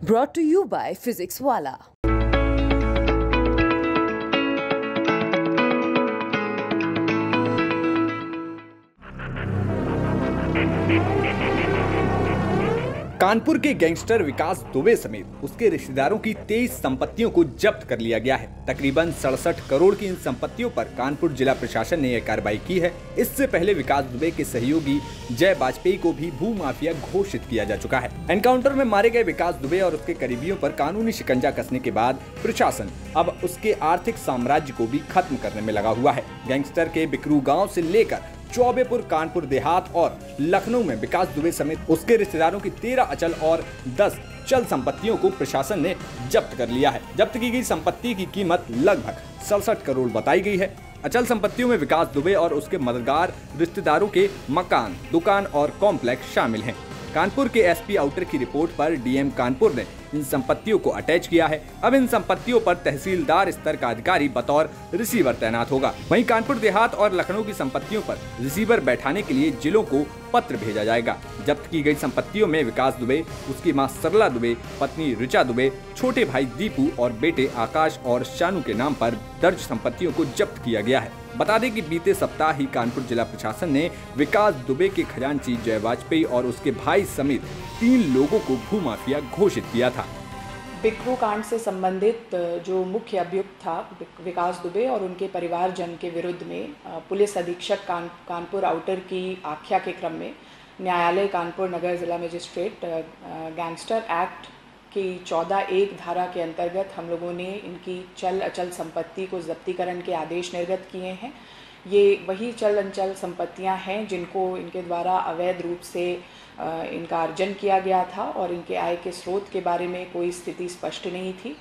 Brought to you by Physics Wala. Kanpur के gangster विकास दुबे समेत उसके रिश्तेदारों की 23 संपत्तियों को जब्त कर लिया गया है। तकरीबन 67 करोड़ की इन संपत्तियों पर कानपुर जिला प्रशासन ने यह कार्रवाई की है। इससे पहले विकास दुबे के सहयोगी जय वाजपेयी को भी भू माफिया घोषित किया जा चुका है। एनकाउंटर में मारे गए विकास दुबे और उसके करीबियों पर कानूनी शिकंजा कसने के बाद प्रशासन अब उसके आर्थिक साम्राज्य को भी खत्म करने में लगा हुआ है। गैंगस्टर के बिकरू गाँव से लेकर चौबेपुर, कानपुर देहात और लखनऊ में विकास दुबे समेत उसके रिश्तेदारों की 13 अचल और 10 चल संपत्तियों को प्रशासन ने जब्त कर लिया है। जब्त की गई संपत्ति की कीमत लगभग 67 करोड़ बताई गई है। अचल संपत्तियों में विकास दुबे और उसके मददगार रिश्तेदारों के मकान, दुकान और कॉम्प्लेक्स शामिल हैं। कानपुर के एसपी आउटर की रिपोर्ट पर डीएम कानपुर ने इन संपत्तियों को अटैच किया है। अब इन संपत्तियों पर तहसीलदार स्तर का अधिकारी बतौर रिसीवर तैनात होगा। वहीं कानपुर देहात और लखनऊ की संपत्तियों पर रिसीवर बैठाने के लिए जिलों को पत्र भेजा जाएगा। जब्त की गई संपत्तियों में विकास दुबे, उसकी मां सरला दुबे, पत्नी ऋचा दुबे, छोटे भाई दीपू और बेटे आकाश और शानू के नाम पर दर्ज संपत्तियों को जब्त किया गया है। बता दें कि बीते सप्ताह ही कानपुर जिला प्रशासन ने विकास दुबे के खजांची जय वाजपेयी और उसके भाई समेत 3 लोगों को भू माफिया घोषित किया था। बिकरू कांड से संबंधित जो मुख्य अभियुक्त था विकास दुबे और उनके परिवारजन के विरुद्ध में पुलिस अधीक्षक कानपुर आउटर की आख्या के क्रम में न्यायालय कानपुर नगर जिला मजिस्ट्रेट गैंगस्टर एक्ट की 14(1) धारा के अंतर्गत हम लोगों ने इनकी चल अचल संपत्ति को जब्तीकरण के आदेश निर्गत किए हैं। ये वही चल अचल संपत्तियां हैं जिनको इनके द्वारा अवैध रूप से इनका अर्जन किया गया था और इनके आय के स्रोत के बारे में कोई स्थिति स्पष्ट नहीं थी।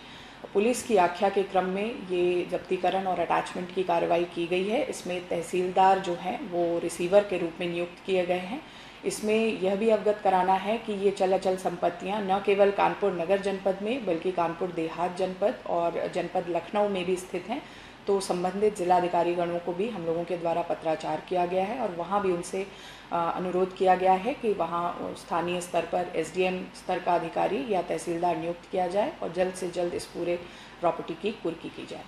पुलिस की आख्या के क्रम में ये जब्तीकरण और अटैचमेंट की कार्रवाई की गई है। इसमें तहसीलदार जो हैं वो रिसीवर के रूप में नियुक्त किए गए हैं। इसमें यह भी अवगत कराना है कि ये चल अचल संपत्तियां न केवल कानपुर नगर जनपद में बल्कि कानपुर देहात जनपद और जनपद लखनऊ में भी स्थित हैं। तो संबंधित जिलाधिकारी गणों को भी हम लोगों के द्वारा पत्राचार किया गया है और वहाँ भी उनसे अनुरोध किया गया है कि वहाँ स्थानीय स्तर पर एसडीएम स्तर का अधिकारी या तहसीलदार नियुक्त किया जाए और जल्द से जल्द इस पूरे प्रॉपर्टी की कुर्की की जाए।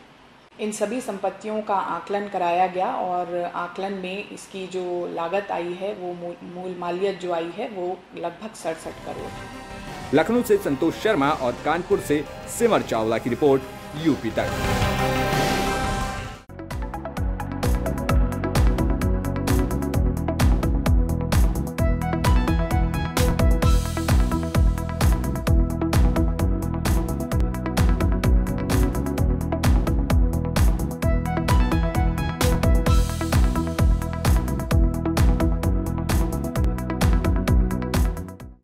इन सभी संपत्तियों का आकलन कराया गया और आकलन में इसकी जो लागत आई है वो मूल मालियत जो आई है वो लगभग 67 करोड़। लखनऊ से संतोष शर्मा और कानपुर से सिमर चावला की रिपोर्ट, यूपी तक।